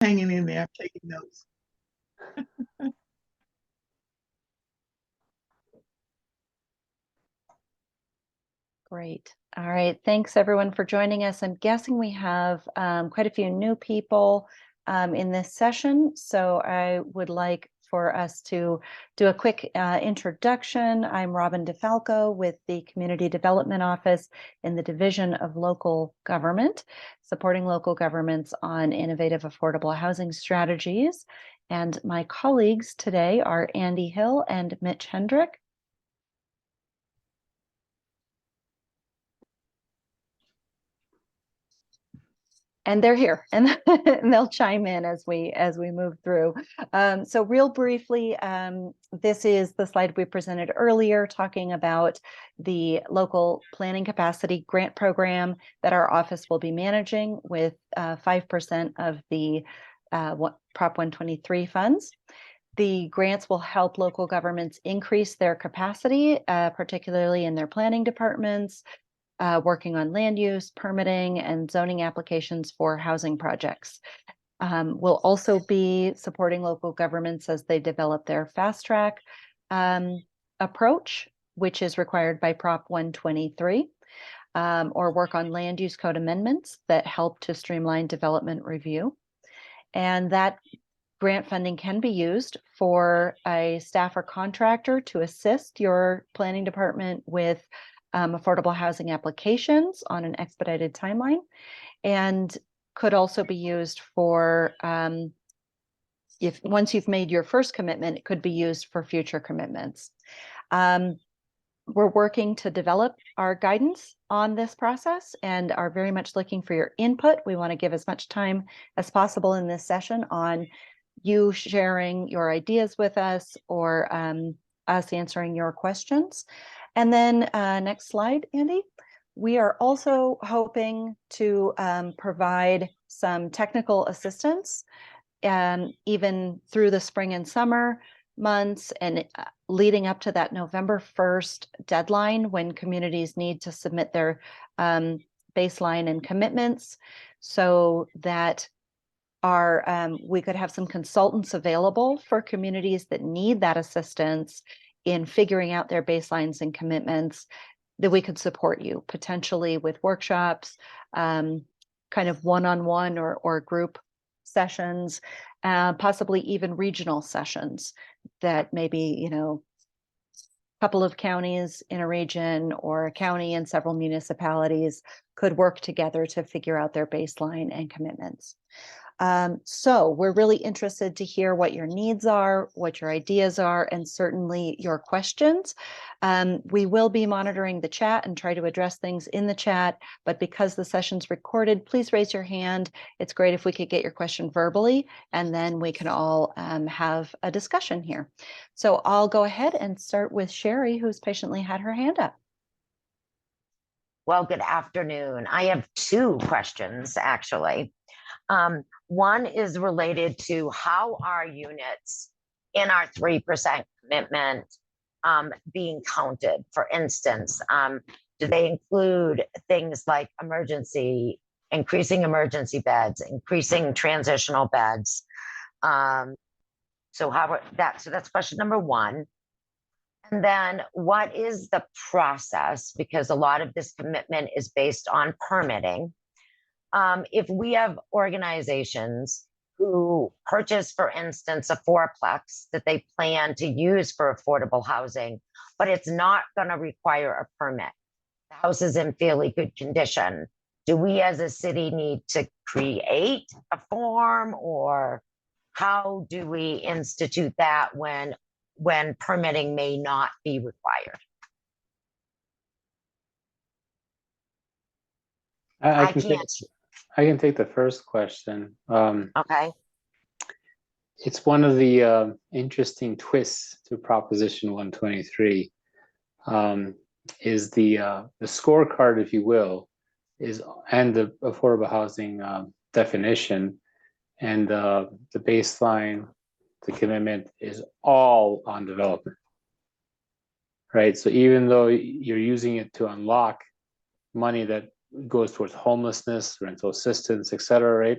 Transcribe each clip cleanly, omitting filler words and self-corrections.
hanging in there, I'm taking notes. Great. All right. Thanks everyone for joining us. I'm guessing we have quite a few new people in this session. So I would like for us to do a quick introduction. I'm Robin DeFalco with the Community Development Office in the Division of Local Government, supporting local governments on innovative affordable housing strategies. And my colleagues today are Andy Hill and Mitch Hendrick. And they're here, and they'll chime in as we move through. So real briefly, this is the slide we presented earlier, talking about the local planning capacity grant program that our office will be managing with 5% of the Prop 123 funds. The grants will help local governments increase their capacity, particularly in their planning departments, working on land use, permitting, and zoning applications for housing projects. We'll also be supporting local governments as they develop their fast track approach, which is required by Prop 123, or work on land use code amendments that help to streamline development review. And that grant funding can be used for a staff or contractor to assist your planning department with affordable housing applications on an expedited timeline, and could also be used for if once you've made your first commitment, it could be used for future commitments. We're working to develop our guidance on this process and are very much looking for your input. We want to give as much time as possible in this session on you sharing your ideas with us, or us answering your questions. And then next slide, Andy. We are also hoping to provide some technical assistance even through the spring and summer months, and leading up to that November 1st deadline when communities need to submit their baseline and commitments, so that we could have some consultants available for communities that need that assistance in figuring out their baselines and commitments, that we could support you potentially with workshops, kind of one-on-one or group sessions, possibly even regional sessions that maybe, a couple of counties in a region or a county and several municipalities could work together to figure out their baseline and commitments. So we're really interested to hear what your needs are, what your ideas are, and certainly your questions. We will be monitoring the chat and try to address things in the chat, but because the session's recorded, please raise your hand. It's great if we could get your question verbally, and then we can all have a discussion here. So I'll go ahead and start with Sherry, who's patiently had her hand up. Well, good afternoon. I have two questions, actually. One is related to how are units in our 3% commitment being counted? For instance, do they include things like increasing emergency beds, increasing transitional beds? So that's question number one. And then what is the process? Because a lot of this commitment is based on permitting. If we have organizations who purchase, for instance, a fourplex that they plan to use for affordable housing, but it's not going to require a permit, the house is in fairly good condition, do we as a city need to create a form, or how do we institute that when permitting may not be required? I can take the first question. Okay. It's one of the interesting twists to Proposition 123. Is the scorecard, if you will, and the affordable housing definition, and the baseline, the commitment is all on development, right? So even though you're using it to unlock money that goes towards homelessness, rental assistance, et cetera, right?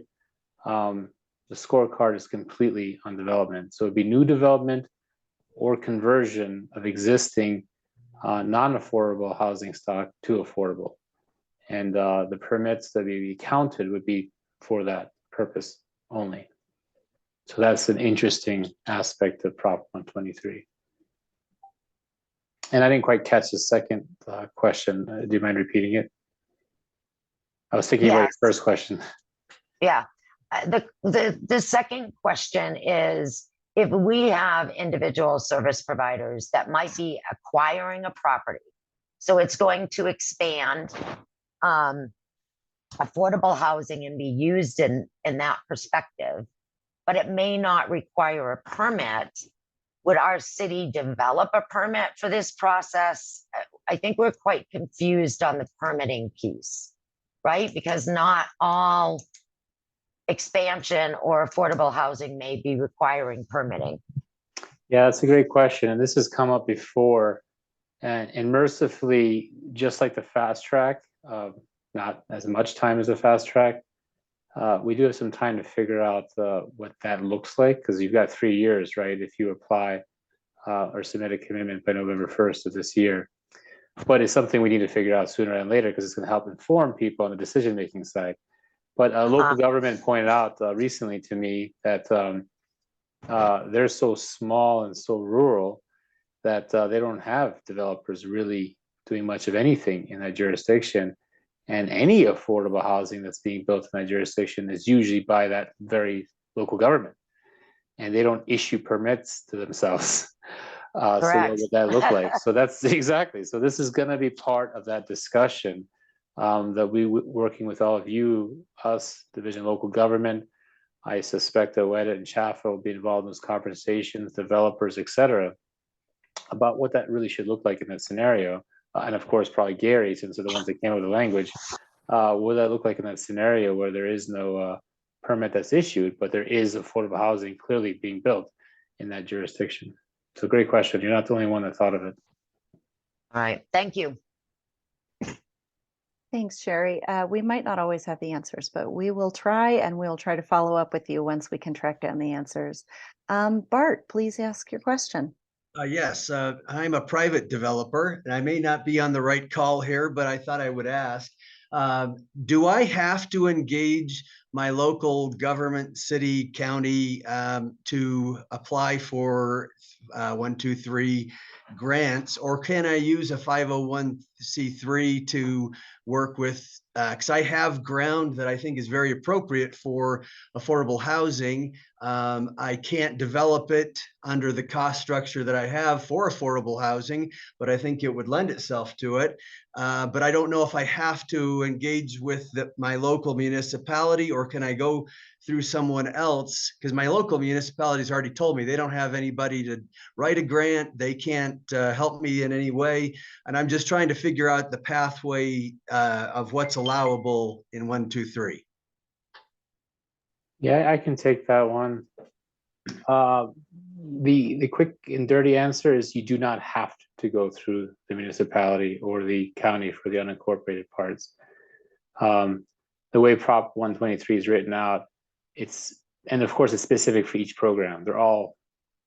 the scorecard is completely on development. So it'd be new development or conversion of existing non-affordable housing stock to affordable. And the permits that would be counted would be for that purpose only. So that's an interesting aspect of Prop 123. And I didn't quite catch the second question. Do you mind repeating it? I was thinking about your first question. Yeah. The second question is, if we have individual service providers that might be acquiring a property, so it's going to expand affordable housing and be used in that perspective, but it may not require a permit. Would our city develop a permit for this process? I think we're quite confused on the permitting piece, right? Because not all expansion or affordable housing may be requiring permitting. Yeah, that's a great question. And this has come up before. And mercifully, just like the fast track, not as much time as the fast track, we do have some time to figure out what that looks like, because you've got 3 years, right? If you apply or submit a commitment by November 1st of this year. But it's something we need to figure out sooner than later, because it's going to help inform people on the decision-making side. But local government pointed out recently to me that they're so small and so rural that they don't have developers really doing much of anything in that jurisdiction. And any affordable housing that's being built in that jurisdiction is usually by that very local government. And they don't issue permits to themselves. So what would that look like? So that's exactly. So this is going to be part of that discussion that we working with all of you, us, Division of Local Government. I suspect that WEDA and CHAFA will be involved in those conversations, developers, et cetera, about what that really should look like in that scenario. And of course, probably Gary, since they're the ones that came up with the language, what would that look like in that scenario where there is no permit that's issued, but there is affordable housing clearly being built in that jurisdiction? It's a great question. You're not the only one that thought of it. All right, thank you. Thanks, Sherry. We might not always have the answers, but we will try, and we'll try to follow up with you once we can track down the answers. Bart, please ask your question. Yes, I'm a private developer, and I may not be on the right call here, but I thought I would ask. Do I have to engage my local government, city, county, to apply for 123 grants, or can I use a 501c3 to work with, because I have ground that I think is very appropriate for affordable housing. I can't develop it under the cost structure that I have for affordable housing, but I think it would lend itself to it. But I don't know if I have to engage with my local municipality, or can I go through someone else? Because my local municipality has already told me they don't have anybody to write a grant. They can't help me in any way. And I'm just trying to figure out the pathway of what's allowable in 123. Yeah, I can take that one. The quick and dirty answer is you do not have to go through the municipality or the county for the unincorporated parts. The way Prop 123 is written out, and of course it's specific for each program. They're all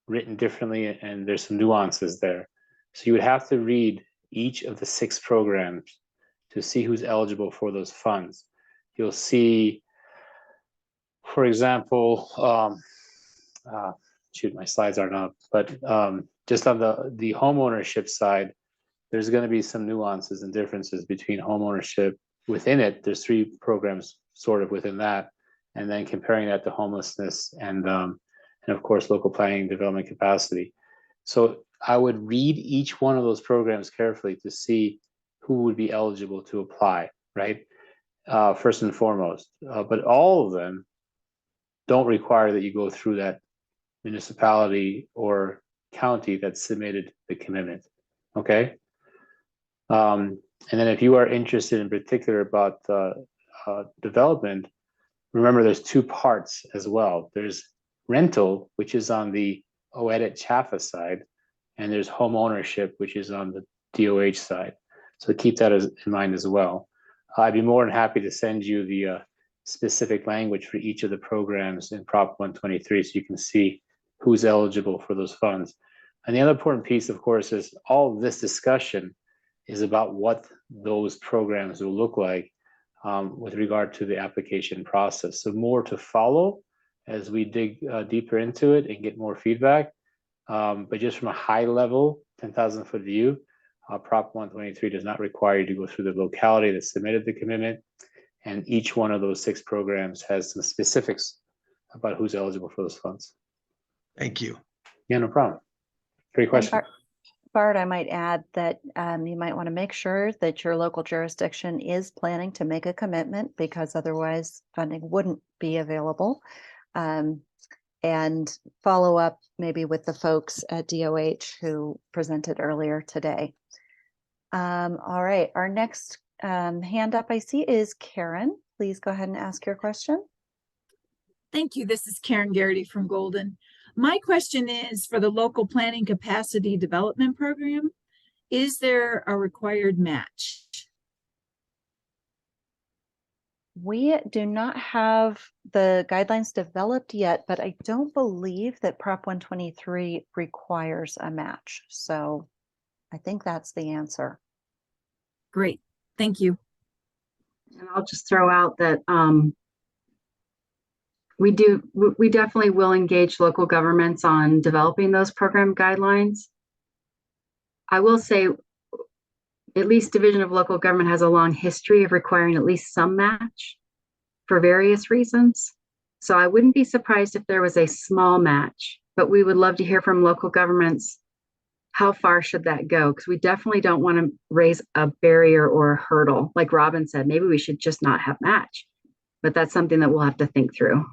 written differently, and there's some nuances there. So you would have to read each of the 6 programs to see who's eligible for those funds. You'll see, for example, shoot, my slides aren't up, but just on the homeownership side, there's going to be some nuances and differences between homeownership. Within it, there's 3 programs sort of within that, and then comparing that to homelessness and of course local planning and development capacity. So I would read each one of those programs carefully to see who would be eligible to apply, right? First and foremost, but all of them don't require that you go through that municipality or county that submitted the commitment. Okay. And then if you are interested in particular about development, remember there's 2 parts as well. There's rental, which is on the OEDIT CHAFA side, and there's home ownership, which is on the DOH side. So keep that in mind as well. I'd be more than happy to send you the specific language for each of the programs in Prop 123, so you can see who's eligible for those funds. And the other important piece, of course, is all of this discussion is about what those programs will look like with regard to the application process. So more to follow as we dig deeper into it and get more feedback. But just from a high level, 10,000-foot view, Prop 123 does not require you to go through the locality that submitted the commitment. And each one of those 6 programs has some specifics about who's eligible for those funds. Thank you. Yeah, no problem. Great question. Bart, I might add that you might want to make sure that your local jurisdiction is planning to make a commitment, because otherwise funding wouldn't be available. And follow up maybe with the folks at DOH who presented earlier today. All right, our next hand up I see is Karen. Please go ahead and ask your question. Thank you. This is Karen Garrity from Golden. My question is, for the local planning capacity development program, is there a required match? We do not have the guidelines developed yet, but I don't believe that Prop 123 requires a match. So I think that's the answer. Great. Thank you. And I'll just throw out that we definitely will engage local governments on developing those program guidelines. I will say, at least Division of Local Government has a long history of requiring at least some match for various reasons. So I wouldn't be surprised if there was a small match, but we would love to hear from local governments. How far should that go? Because we definitely don't want to raise a barrier or a hurdle. Like Robin said, maybe we should just not have match, but that's something that we'll have to think through.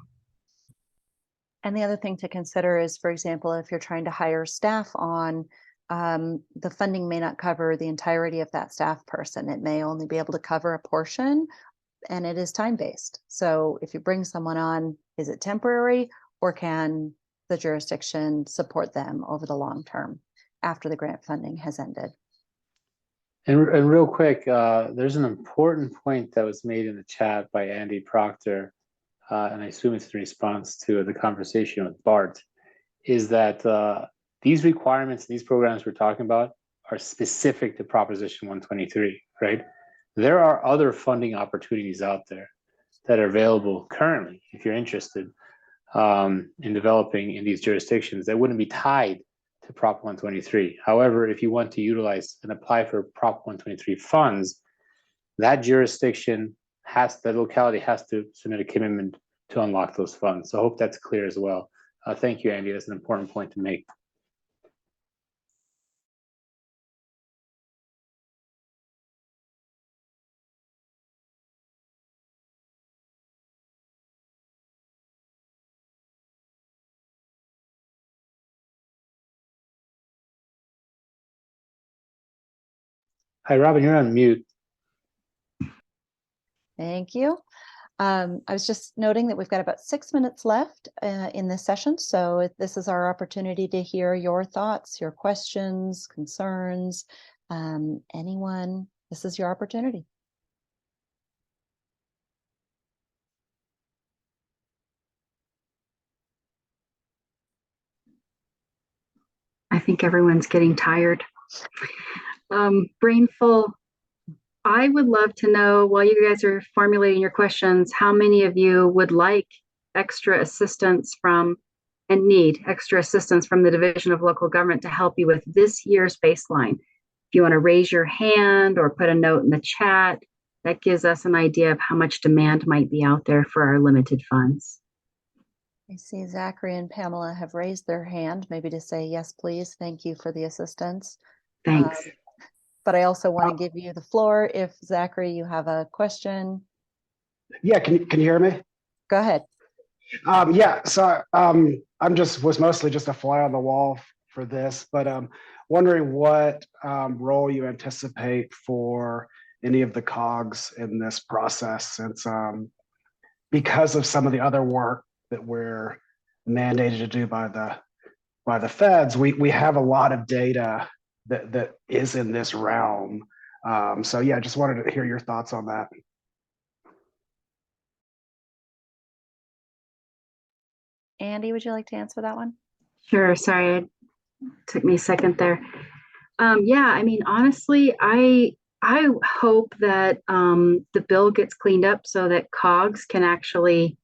And the other thing to consider is, for example, if you're trying to hire staff on, the funding may not cover the entirety of that staff person. It may only be able to cover a portion, and it is time-based. So if you bring someone on, is it temporary, or can the jurisdiction support them over the long term after the grant funding has ended? And real quick, there's an important point that was made in the chat by Andy Proctor, and I assume it's in response to the conversation with Bart, is that these requirements, these programs we're talking about, are specific to Proposition 123, right? There are other funding opportunities out there that are available currently, if you're interested in developing in these jurisdictions, that wouldn't be tied to Prop 123. However, if you want to utilize and apply for Prop 123 funds, that jurisdiction the locality has to submit a commitment to unlock those funds. So I hope that's clear as well. Thank you, Andy. That's an important point to make. Hi, Robin, you're on mute. Thank you. I was just noting that we've got about 6 minutes left in this session. So this is our opportunity to hear your thoughts, your questions, concerns, anyone. This is your opportunity. I think everyone's getting tired. Brain full. I would love to know, while you guys are formulating your questions, how many of you would like extra assistance from and need extra assistance from the Division of Local Government to help you with this year's baseline. If you want to raise your hand or put a note in the chat, that gives us an idea of how much demand might be out there for our limited funds. I see Zachary and Pamela have raised their hand, maybe to say, yes, please. Thank you for the assistance. Thanks. But I also want to give you the floor if, Zachary, you have a question. Yeah, can you hear me? Go ahead. Yeah, so was mostly just a fly on the wall for this, but wondering what role you anticipate for any of the cogs in this process, since because of some of the other work that we're mandated to do by the feds, we have a lot of data that is in this realm. So yeah, just wanted to hear your thoughts on that. Andy, would you like to answer that one? Sure. Sorry, it took me a second there. Yeah, I mean, honestly, I hope that the bill gets cleaned up so that COGS can actually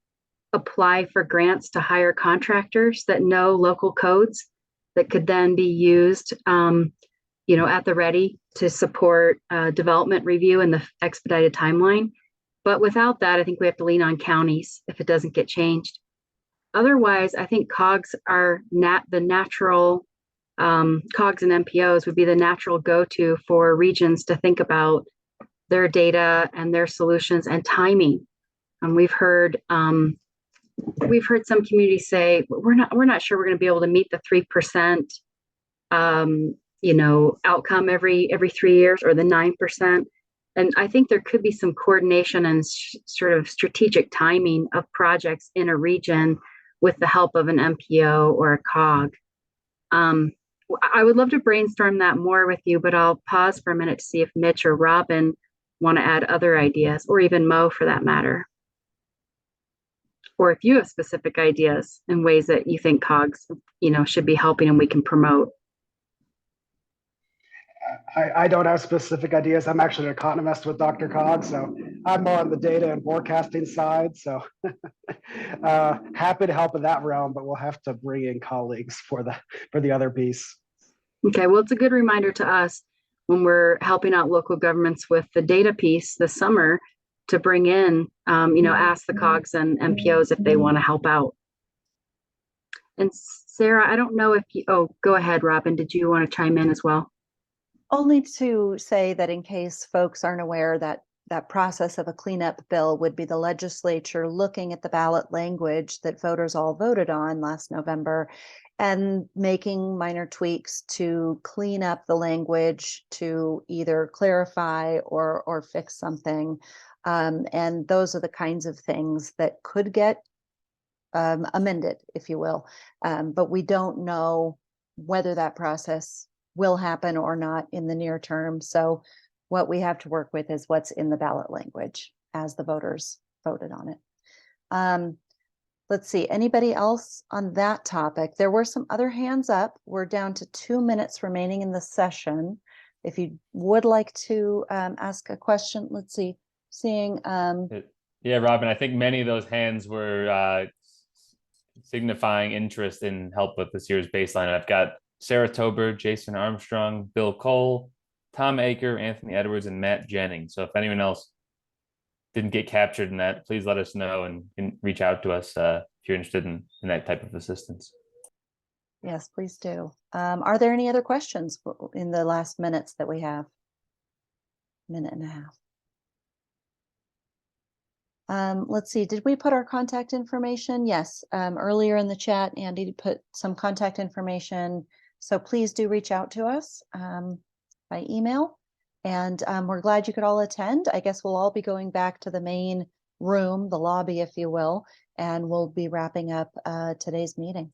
apply for grants to hire contractors that know local codes that could then be used, at the ready to support development review and the expedited timeline. But without that, I think we have to lean on counties if it doesn't get changed. Otherwise, I think COGS are the natural COGS and MPOs would be the natural go-to for regions to think about their data and their solutions and timing. And we've heard some communities say we're not sure we're going to be able to meet the 3% outcome every 3 years, or the 9%. And I think there could be some coordination and sort of strategic timing of projects in a region with the help of an MPO or a COG. I would love to brainstorm that more with you, but I'll pause for a minute to see if Mitch or Robin want to add other ideas, or even Mo for that matter. Or if you have specific ideas and ways that you think COGS, should be helping and we can promote. I don't have specific ideas. I'm actually an economist with Dr. Cog, so I'm more on the data and forecasting side. So happy to help in that realm, but we'll have to bring in colleagues for the other piece. Okay, well, it's a good reminder to us when we're helping out local governments with the data piece this summer to bring in, ask the COGS and MPOs if they want to help out. And Sarah, I don't know if go ahead, Robin. Did you want to chime in as well? Only to say that in case folks aren't aware, that process of a cleanup bill would be the legislature looking at the ballot language that voters all voted on last November and making minor tweaks to clean up the language to either clarify or fix something. And those are the kinds of things that could get amended, if you will. But we don't know whether that process will happen or not in the near term. So what we have to work with is what's in the ballot language as the voters voted on it. Let's see, anybody else on that topic? There were some other hands up. We're down to 2 minutes remaining in the session. If you would like to ask a question, let's see, seeing. Yeah, Robin, I think many of those hands were signifying interest in help with this year's baseline. I've got Sarah Tober, Jason Armstrong, Bill Cole, Tom Aker, Anthony Edwards, and Matt Jennings. So if anyone else didn't get captured in that, please let us know and reach out to us if you're interested in that type of assistance. Yes, please do. Are there any other questions in the last minutes that we have? Minute and a half. Let's see, did we put our contact information? Yes, earlier in the chat, Andy put some contact information. So please do reach out to us by email. And we're glad you could all attend. I guess we'll all be going back to the main room, the lobby, if you will, and we'll be wrapping up today's meeting.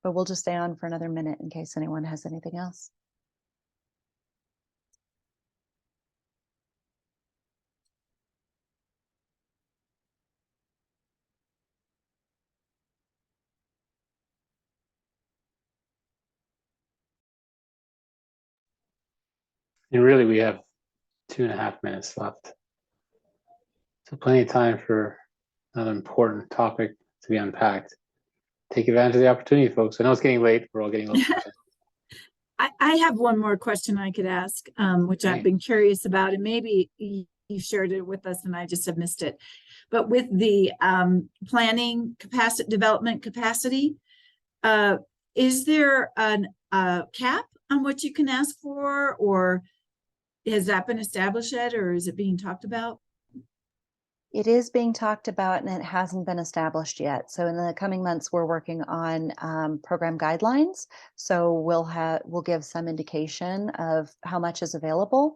But we'll just stay on for another minute in case anyone has anything else. And really, we have 2.5 minutes left. So plenty of time for another important topic to be unpacked. Take advantage of the opportunity, folks. I know it's getting late. We're all getting a little tired. I have one more question I could ask, which I've been curious about, and maybe you shared it with us and I just have missed it. But with the planning capacity, development capacity, is there a cap on what you can ask for, or has that been established yet, or is it being talked about? It is being talked about and it hasn't been established yet. So in the coming months, we're working on program guidelines. So we'll give some indication of how much is available.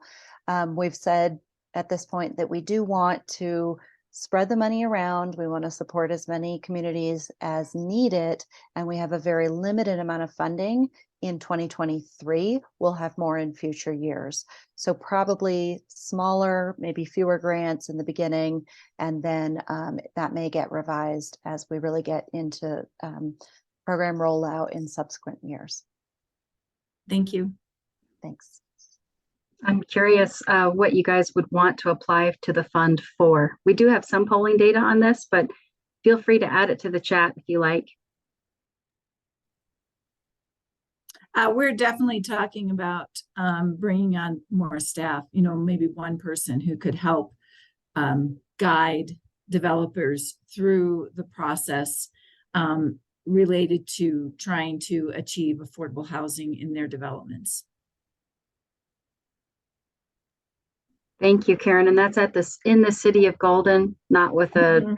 We've said at this point that we do want to spread the money around. We want to support as many communities as need it. And we have a very limited amount of funding in 2023. We'll have more in future years. So probably smaller, maybe fewer grants in the beginning, and then that may get revised as we really get into program rollout in subsequent years. Thank you. Thanks. I'm curious what you guys would want to apply to the fund for. We do have some polling data on this, but feel free to add it to the chat if you like. We're definitely talking about bringing on more staff, you know, maybe one person who could help guide developers through the process related to trying to achieve affordable housing in their developments. Thank you, Karen. And that's at this in the city of Golden, not with a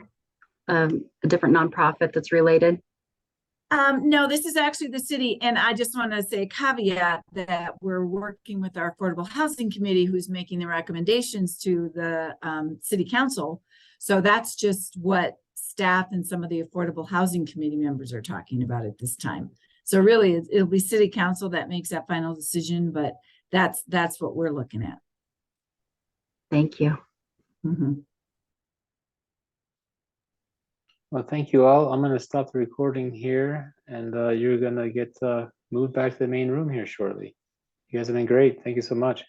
different nonprofit that's related. No, this is actually the city. And I just want to say a caveat that we're working with our Affordable Housing Committee, who's making the recommendations to the city council. So that's just what staff and some of the Affordable Housing Committee members are talking about at this time. So really, it'll be city council that makes that final decision, but that's what we're looking at. Thank you. Mm-hmm. Well, thank you all. I'm going to stop the recording here, and you're going to get moved back to the main room here shortly. You guys have been great. Thank you so much.